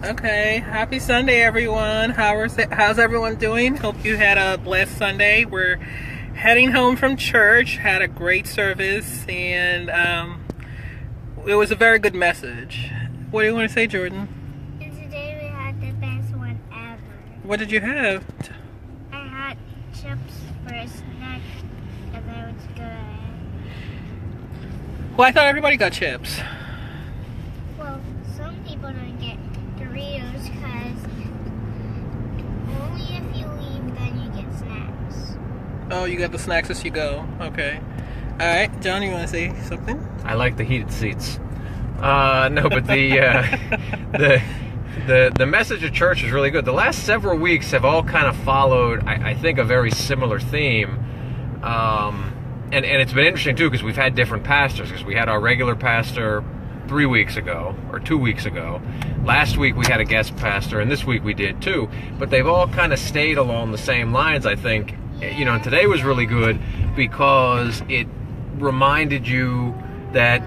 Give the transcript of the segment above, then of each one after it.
Okay, happy Sunday, everyone. How's everyone doing? Hope you had a blessed Sunday. We're heading home from church. Had a great service, and it was a very good message. What do you want to say, Jordan? And today we had the best one ever. What did you have? I had chips for a snack, and that was good. Well, I thought everybody got chips. Well, some people don't get Doritos because only if you leave, then you get snacks. Oh, you got the snacks as you go. Okay. All right, John, you want to say something? I like the heated seats. No, but the message of church is really good. The last several weeks have all kind of followed, I think, a very similar theme. And it's been interesting, too, because we've had different pastors. Because we had our regular pastor 3 weeks ago, or 2 weeks ago. Last week we had a guest pastor, and this week we did, too. But they've all kind of stayed along the same lines, I think. You know, and today was really good because it reminded you that,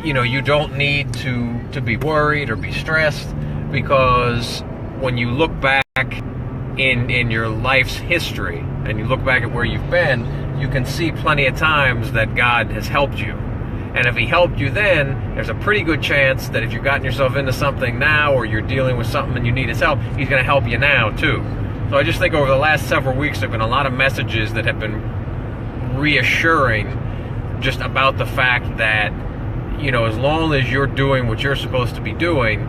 you know, you don't need to be worried or be stressed, because when you look back in your life's history and you look back at where you've been, you can see plenty of times that God has helped you. And if he helped you then, there's a pretty good chance that if you've gotten yourself into something now, or you're dealing with something and you need his help, he's going to help you now too. So I just think over the last several weeks there have been a lot of messages that have been reassuring just about the fact that, you know, as long as you're doing what you're supposed to be doing,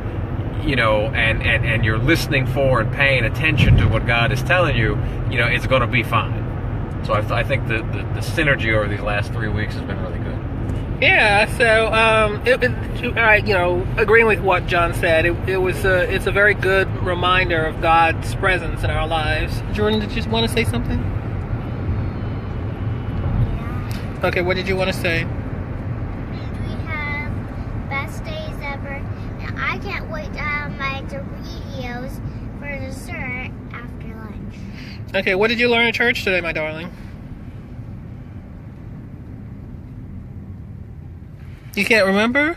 you know, and you're listening for and paying attention to what God is telling you, you know, it's going to be fine. So I think the synergy over these last 3 weeks has been really good. Yeah, so you know, agreeing with what John said, it's a very good reminder of God's presence in our lives. Jordan, did you want to say something? Yeah. Okay, what did you want to say? We have best days ever, and I can't wait to have my Doritos for dessert after lunch. Okay, what did you learn at church today, my darling? You can't remember?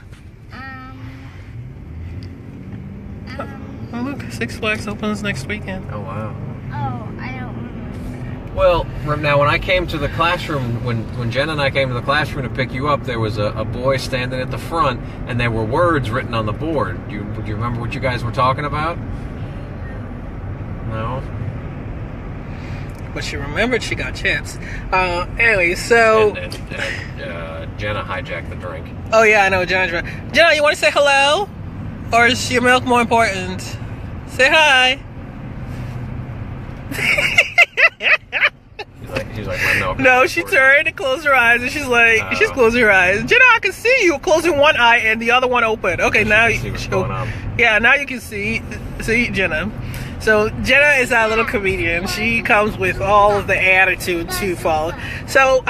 Oh, look, Six Flags opens next weekend. Oh, wow. Oh, I don't remember. Well, now when I came to the classroom, when Jen and I came to the classroom to pick you up, there was a boy standing at the front, and there were words written on the board. Do you remember what you guys were talking about? No? But she remembered she got chips. Anyway, so... And Jenna hijacked the drink. Oh, yeah, I know, Jenna, you want to say hello? Or is your milk more important? Say hi. She's like, my milk. No, she turned and closed her eyes, and she's like, she's closing her eyes. Jenna, I can see you closing one eye and the other one open. Okay, now you can see. Yeah, now you can see Jenna. So Jenna is our little comedian. She comes with all of the attitude to follow. So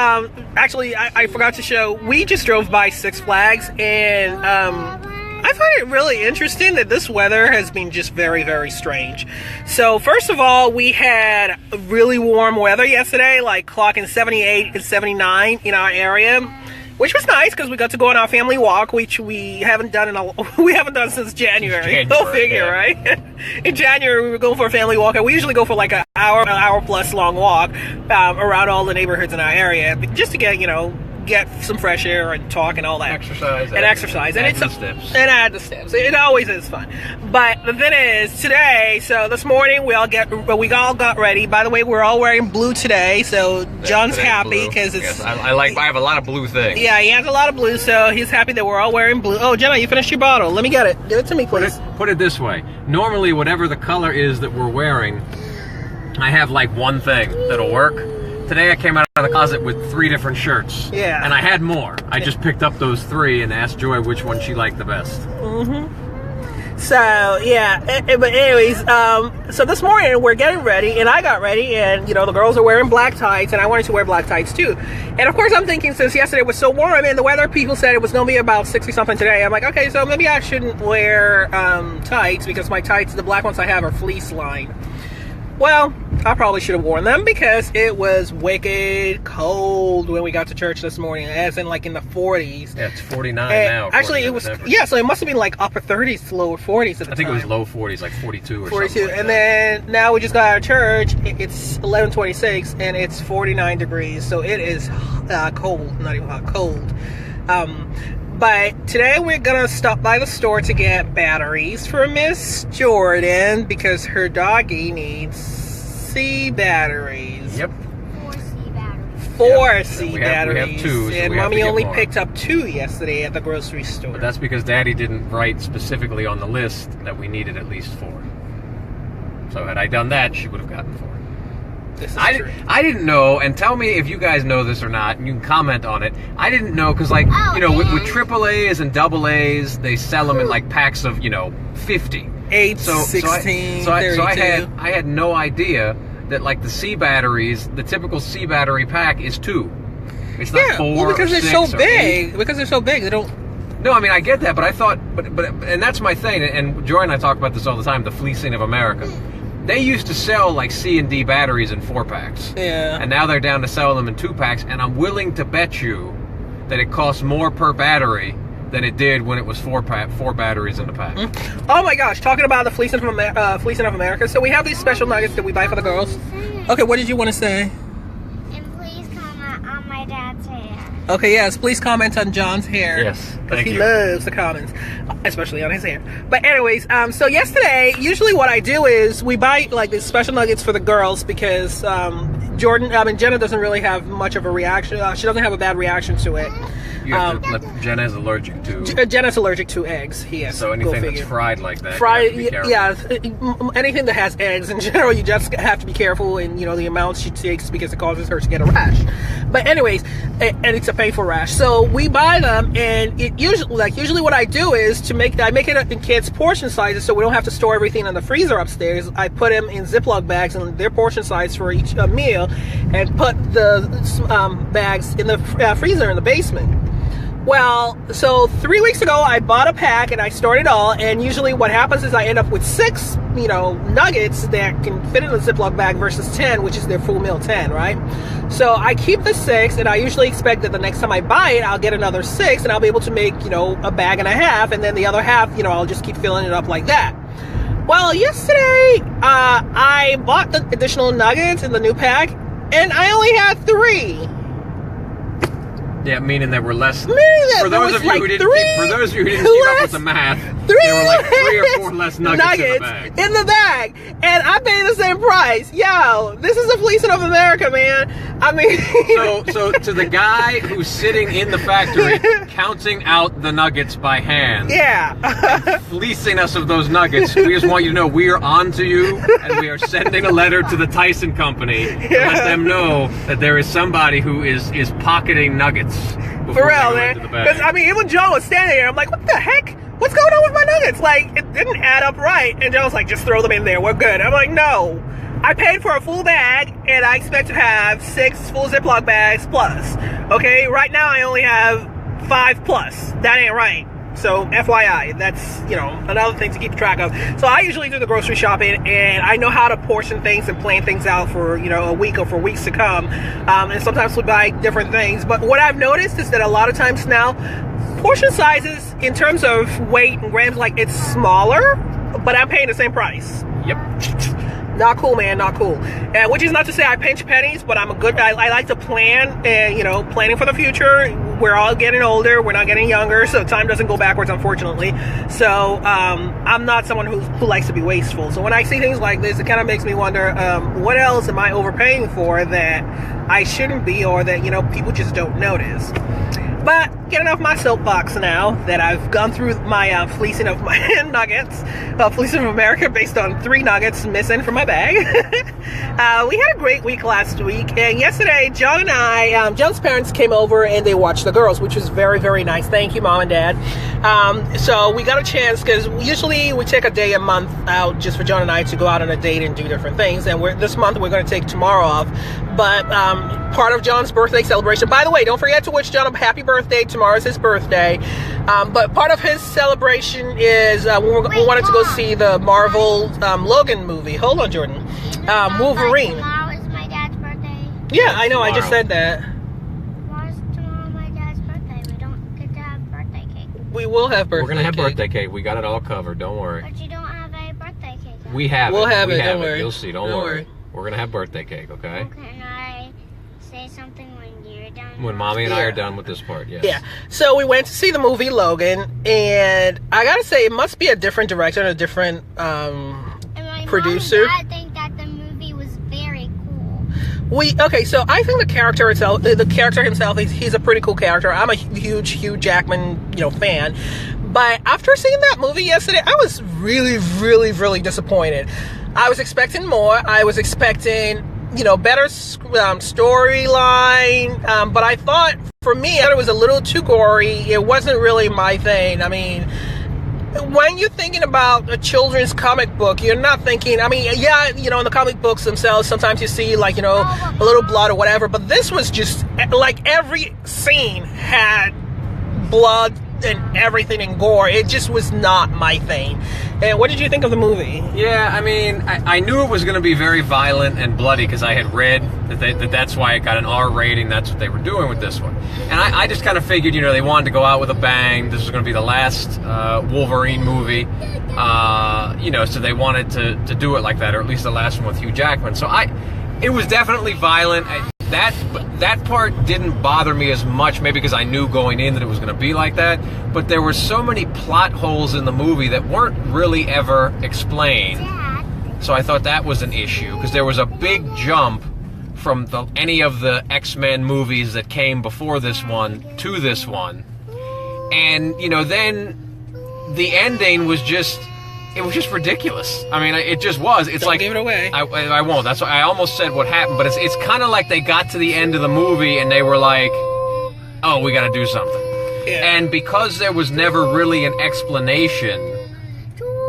actually, I forgot to show. We just drove by Six Flags, and I find it really interesting that this weather has been just very, very strange. So first of all, we had really warm weather yesterday, like clocking 78 and 79 in our area, which was nice because we got to go on our family walk, which we haven't done since January. Go figure, yeah. Right? In January, we were going for a family walk, and we usually go for like an hour plus long walk around all the neighborhoods in our area, just to get some fresh air and talk and all that. Exercise. And add the steps. It always is fun. But the thing is, today, so this morning we all got ready. By the way, we're all wearing blue today, so John's happy because it's... Yes, I have a lot of blue things. Yeah, he has a lot of blue, so he's happy that we're all wearing blue. Oh, Jenna, you finished your bottle. Let me get it. Give it to me, please. Put it this way. Normally, whatever the color is that we're wearing, I have like one thing that'll work. Today I came out of the closet with 3 different shirts. Yeah. And I had more. I just picked up those 3 and asked Joy which one she liked the best. Mm-hmm. So, yeah. But anyways, so this morning we're getting ready, and I got ready, and, the girls are wearing black tights, and I wanted to wear black tights too. And of course I'm thinking, since yesterday was so warm, and the weather people said it was going to be about 60-something today, I'm like, okay, so maybe I shouldn't wear tights, because my tights, the black ones I have, are fleece lined. Well, I probably should have worn them because it was wicked cold when we got to church this morning, as in like in the 40s. Yeah, it's 49 and now. Actually, it was, so it must have been like upper 30s to lower 40s at the time. I think it was low 40s, like 42 or 42. something like and that. Then now we just got out of church. It's 11:26 and it's 49 degrees, so it is cold, not even hot, cold. But today we're gonna stop by the store to get batteries for Miss Jordan because her doggy needs C batteries. Yep. 4 C batteries. 4 C batteries. We have 2, so and we have Mommy to get only more. picked up 2 yesterday at the grocery store. But that's because Daddy didn't write specifically on the list that we needed at least 4. So had I done that, she would have gotten 4. This is true. I didn't know, and tell me if you guys know this or not, and you can comment on it. I didn't know, because, like, Oh, with and- AAAs and AA, they sell them in, like, packs of, 50. 8, So 16, so 32. I had no idea that, like, the C batteries, the typical C battery pack is 2. It's not 4 well, because or they're 6 so or big. 8. Because they're so big, they don't. No, I mean, I get that, but I thought, and that's my thing, and Joy and I talk about this all the time, the fleecing of America. They used to sell, like, C and D batteries in 4-packs. Yeah. And now they're down to sell them in 2-packs, and I'm willing to bet you that it costs more per battery than it did when it was 4 batteries in the pack. Oh my gosh! Talking about the fleecing of America. So we have these special nuggets that we buy for the girls. Okay, what did you want to say? And please comment on my dad's hair. Okay, yes. Please comment on John's hair. Yes, because thank he you. loves the comments, especially on his hair. But anyways, so yesterday, usually what I do is we buy like these special nuggets for the girls because Jenna doesn't really have much of a reaction. She doesn't have a bad reaction to it. You have to let Jenna's allergic to. Jenna's allergic to eggs. Yes. So anything that's fried like that, fried, you have to be careful. yeah, anything that has eggs in general, you just have to be careful in the amount she takes because it causes her to get a rash. But anyways, and it's a painful rash. So we buy them, and it usually what I do is I make it in kids' portion sizes, so we don't have to store everything in the freezer upstairs. I put them in Ziploc bags and their portion size for each meal, and put the bags in the freezer in the basement. Well, so 3 weeks ago, I bought a pack and I stored it all. And usually what happens is I end up with 6, nuggets that can fit in a Ziploc bag versus 10, which is their full meal 10, right? So I keep the 6, and I usually expect that the next time I buy it, I'll get another 6, and I'll be able to make, a bag and a half. And then the other half, I'll just keep filling it up like that. Well, yesterday, I bought the additional nuggets in the new pack, and I only had 3. Yeah, meaning there were less. Meaning that For there those was of you like who didn't, 3 for those of you who didn't keep up with the math, there were like 3 or 4 less nuggets in the bag. And I pay the same price. Yo, this is the fleecing of America, man. I mean, so to the guy who's sitting in the factory counting out the nuggets by hand, yeah, fleecing us of those nuggets, we just want you to know we are on to you, and we are sending a letter to the Tyson Company to let them know that there is somebody who is pocketing nuggets. For real, man. Because I mean, even Joe was standing there. I'm like, what the heck? What's going on with my nuggets? Like, it didn't add up right. And Joe was like, just throw them in there. We're good. I'm like, no. I paid for a full bag, and I expect to have 6 full Ziploc bags plus. Okay, right now I only have 5 plus. That ain't right. So FYI, that's another thing to keep track of. So I usually do the grocery shopping, and I know how to portion things and plan things out for a week or for weeks to come. And sometimes we buy different things. But what I've noticed is that a lot of times now, portion sizes in terms of weight and grams, like it's smaller, but I'm paying the same price. Yep. Not cool, man. Not cool. Which is not to say I pinch pennies, but I like to plan, and planning for the future. We're all getting older. We're not getting younger, so time doesn't go backwards, unfortunately. So I'm not someone who likes to be wasteful. So when I see things like this, it kind of makes me wonder, what else am I overpaying for that I shouldn't be, or that people just don't notice? But getting off my soapbox now that I've gone through my fleecing of my nuggets, fleecing of America based on 3 nuggets missing from my bag. We had a great week last week, and yesterday John and I, John's parents came over and they watched the girls, which was very, very nice. Thank you, Mom and Dad. So we got a chance, because usually we take a day a month out just for John and I to go out on a date and do different things, and this month we're going to take tomorrow off. But part of John's birthday celebration, by the way, don't forget to wish John a happy birthday. Tomorrow's his birthday. But part of his celebration is we wanted to go see the Marvel Logan movie. Hold on, Jordan. Wolverine. Tomorrow is my dad's birthday. Yeah, I know. I just said that. Why is tomorrow my dad's birthday? We don't get to have birthday cake. We will have birthday. We're gonna have cake. birthday cake. We got it all covered. Don't worry. But you don't have a birthday cake. Yet. We have it. We'll have we it. Have don't worry. You'll see. Don't worry. We're gonna have birthday cake. Okay. Well, can I say something when you're done? When Mommy and I are done with this part, yes. Yeah. So we went to see the movie Logan, and I gotta say, it must be a different director and a different producer. I think that the movie was very cool. So I think the character itself, he's a pretty cool character. I'm a huge Hugh Jackman, fan. But after seeing that movie yesterday, I was really, really, really disappointed. I was expecting more. I was expecting, better storyline. But I thought, for me, it was a little too gory. It wasn't really my thing. I mean, when you're thinking about a children's comic book, you're not thinking, in the comic books themselves, sometimes you see, a little blood or whatever. But this was just, every scene had blood and everything and gore. It just was not my thing. And what did you think of the movie? Yeah, I knew it was going to be very violent and bloody because I had read that's why it got an R rating. That's what they were doing with this one. And I just kind of figured, they wanted to go out with a bang. This was going to be the last Wolverine movie. So they wanted to do it like that, or at least the last one with Hugh Jackman. So it was definitely violent. That part didn't bother me as much, maybe because I knew going in that it was going to be like that, but there were so many plot holes in the movie that weren't really ever explained. So I thought that was an issue, because there was a big jump from any of the X-Men movies that came before this one to this one. And, then the ending was just... It was just ridiculous. It just was. It's Don't give it away. I won't. That's why I almost said what happened, but it's kind of like they got to the end of the movie and they were like, "Oh, we got to do something." Yeah. And because there was never really an explanation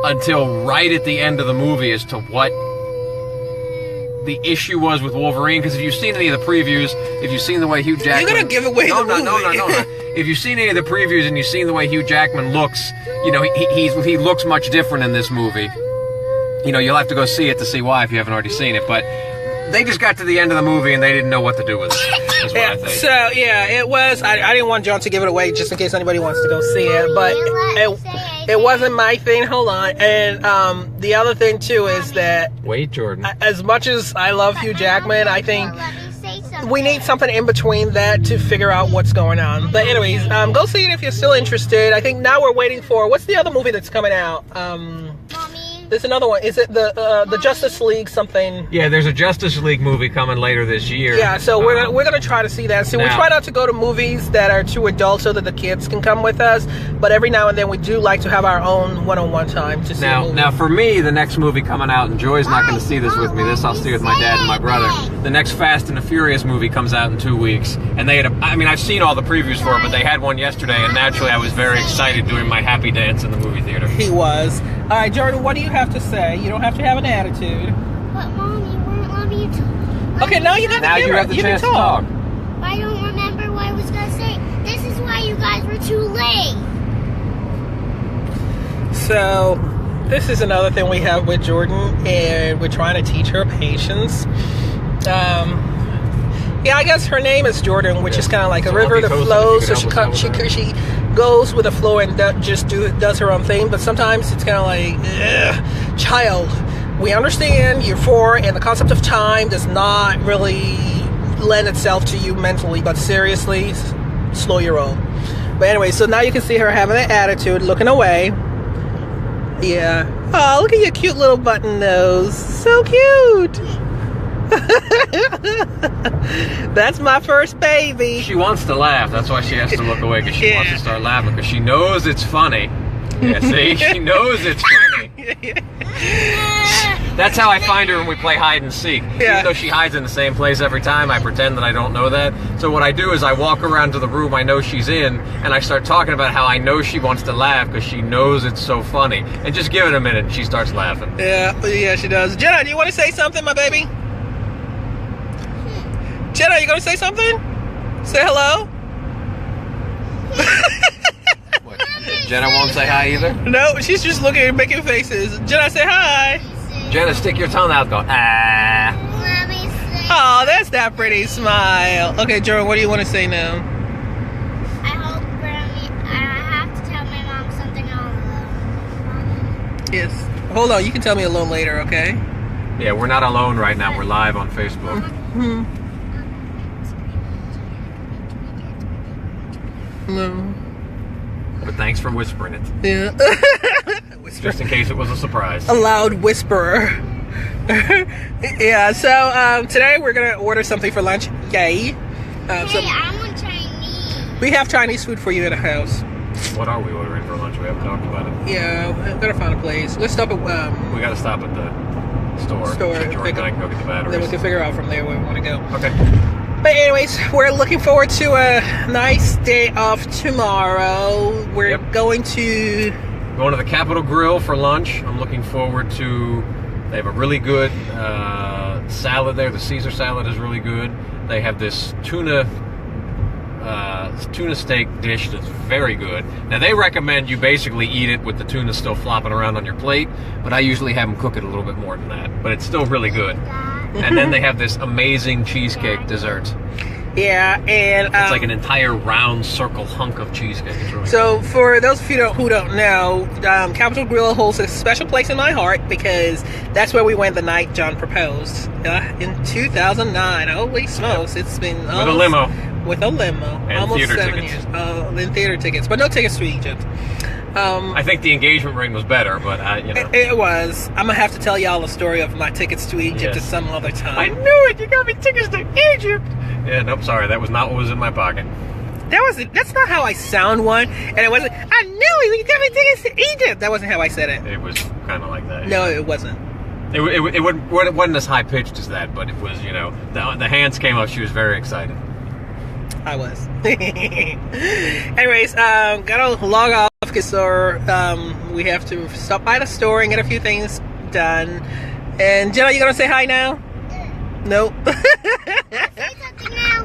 until right at the end of the movie as to what the issue was with Wolverine, because if you've seen any of the previews, if you've seen the way Hugh Jackman... You're going to give away the movie. No. If you've seen any of the previews and you've seen the way Hugh Jackman looks, he looks much different in this movie. You'll have to go see it to see why if you haven't already seen it, but they just got to the end of the movie and they didn't know what to do with it. That's what I think. So, it was... I didn't want John to give it away just in case anybody wants to go see it, but it wasn't my thing. Hold on. And the other thing, too, is that... Wait, Jordan. As much as I love Hugh Jackman, I think we need something in between that to figure out what's going on. But anyways, go see it if you're still interested. I think now we're waiting for... What's the other movie that's coming out? There's another one. Is it the Justice League something? Yeah, there's a Justice League movie coming later this year. Yeah, so we're gonna try to see that. So we try not to go to movies that are too adult so that the kids can come with us. But every now and then we do like to have our own one-on-one time to see a movie. Now for me, the next movie coming out, and Joy's not going to see this with me. This I'll see with my dad and my brother. The next Fast and the Furious movie comes out in 2 weeks, and they had I've seen all the previews for it, but they had one yesterday, and naturally I was very excited doing my happy dance in the movie theater. He was. All right, Jordan, what do you have to say? You don't have to have an attitude. But Mom, you wouldn't let me to. Okay, now you got the Now you have the chance to talk. I don't remember what I was gonna say. This is why you guys were too late. So, this is another thing we have with Jordan, and we're trying to teach her patience. I guess her name is Jordan, which is kind of like a river that flows. So she goes with the flow and does her own thing. But sometimes it's kind of like, child, we understand you're 4, and the concept of time does not really lend itself to you mentally. But seriously, slow your roll. But anyway, so now you can see her having an attitude, looking away. Yeah. Oh, look at your cute little button nose. So cute. That's my first baby. She wants to laugh. That's why she has to look away, because she wants to start laughing, because she knows it's funny. Yeah, see? She knows it's funny. That's how I find her when we play hide and seek. Yeah. Even though she hides in the same place every time, I pretend that I don't know that. So what I do is I walk around to the room I know she's in, and I start talking about how I know she wants to laugh because she knows it's so funny. And just give it a minute and she starts laughing. Yeah, she does. Jenna, do you want to say something, my baby? Jenna, you going to say something? Say hello? What? Jenna won't say hi either? No, she's just looking and making faces. Jenna, say hi. Jenna, stick your tongue out. Go, ah. Let me see. Oh, that's that pretty smile. Okay, Jordan, what do you want to say now? I hope Grammy. I have to tell my mom something all alone. Yes. Hold on, you can tell me alone later, okay? Yeah, we're not alone right now. We're live on Facebook. Hmm. No. But thanks for whispering it. Yeah. Just in case it was a surprise. A loud whisperer. Yeah, so today we're going to order something for lunch. Yay. Hey, I want Chinese. We have Chinese food for you at the house. What are we ordering for lunch? We haven't talked about it. Yeah, we're going to find a place. Let's stop at... We got to stop at the store. Store. Jordan and I can go get the batteries. Then we can figure out from there where we want to go. Okay. But anyways, we're looking forward to a nice day off tomorrow. We're going to the Capitol Grill for lunch. I'm looking forward to... They have a really good salad there. The Caesar salad is really good. They have this tuna steak dish that's very good. Now, they recommend you basically eat it with the tuna still flopping around on your plate, but I usually have them cook it a little bit more than that. But it's still really good. And then they have this amazing cheesecake dessert. Yeah, and it's like an entire round circle hunk of cheesecake. It's really so for those of you who don't know, Capitol Grill holds a special place in my heart because that's where we went the night John proposed in 2009. Holy smokes, it's been with a limo. With a limo, and almost theater 7 tickets. years. And theater tickets, but no tickets to Egypt. I think the engagement ring was better, but it was. I'm gonna have to tell y'all the story of my tickets to Egypt at some other time. I knew it. You got me tickets to Egypt. Yeah, nope. Sorry, that was not what was in my pocket. That's not how I sound one, and it wasn't. I knew it. You got me tickets to Egypt. That wasn't how I said it. It was kind of like that. No, it wasn't. It wasn't as high pitched as that, but it was. The hands came up. She was very excited. I was. Anyways, gotta log off because we have to stop by the store and get a few things done. And Jenna, you gonna say hi now? Nope. I'll say something now.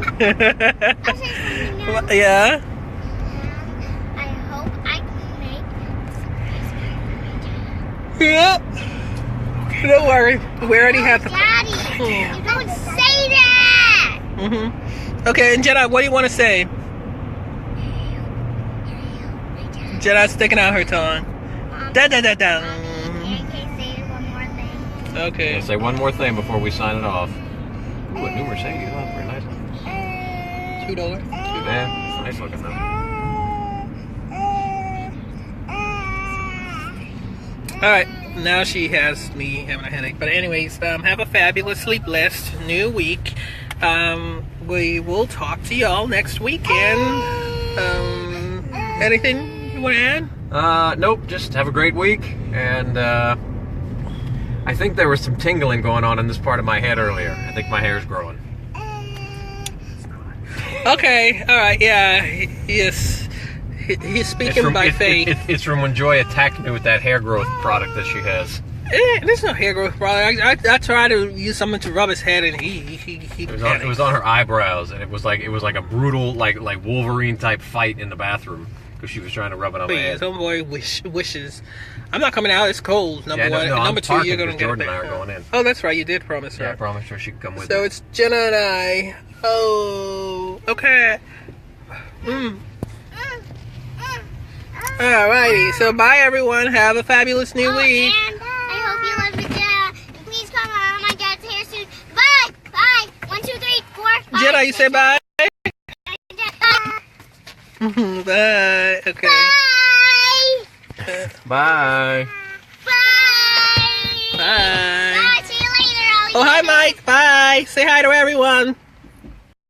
Yeah. I hope I can make. Yep. Okay. Don't worry. We already have the. Daddy, you don't say that. Okay, and Jenna, what do you want to say? Jenna's sticking out her tongue. Da da da da. Can say one more thing? Okay. Say one more thing before we sign it off. Ooh, a new Mercedes. Oh, very nice one. $2. Yeah, it's nice looking though. All right. Now she has me having a headache. But anyways, have a fabulously blessed new week. We will talk to y'all next weekend. Anything you want to add? Nope. Just have a great week. And I think there was some tingling going on in this part of my head earlier. I think my hair's growing. Okay. All right. Yeah. Yes. He's speaking by faith. It's from when Joy attacked me with that hair growth product that she has. There's no hair growth product. I tried to use something to rub his head, and he it was on her eyebrows, and it was like a brutal like Wolverine type fight in the bathroom because she was trying to rub it on my head. Homeboy wishes. I'm not coming out. It's cold. Number one. No, number two, you're gonna get Jordan it. and I are going in. Oh, that's right. You did promise her. Yeah, I promised her she could come with me. So me. it's Jenna and I. Oh, okay. Alrighty. So bye, everyone. Have a fabulous new week. And I hope you love your dad. And please come on my dad's hair soon. Bye. Bye. 1, 2, 3, 4. 5, Jenna, you say bye. Bye. Bye. Okay. Bye. Bye. Bye. Bye. See you later. Oh, hi, Mike. Bye. Say hi to everyone.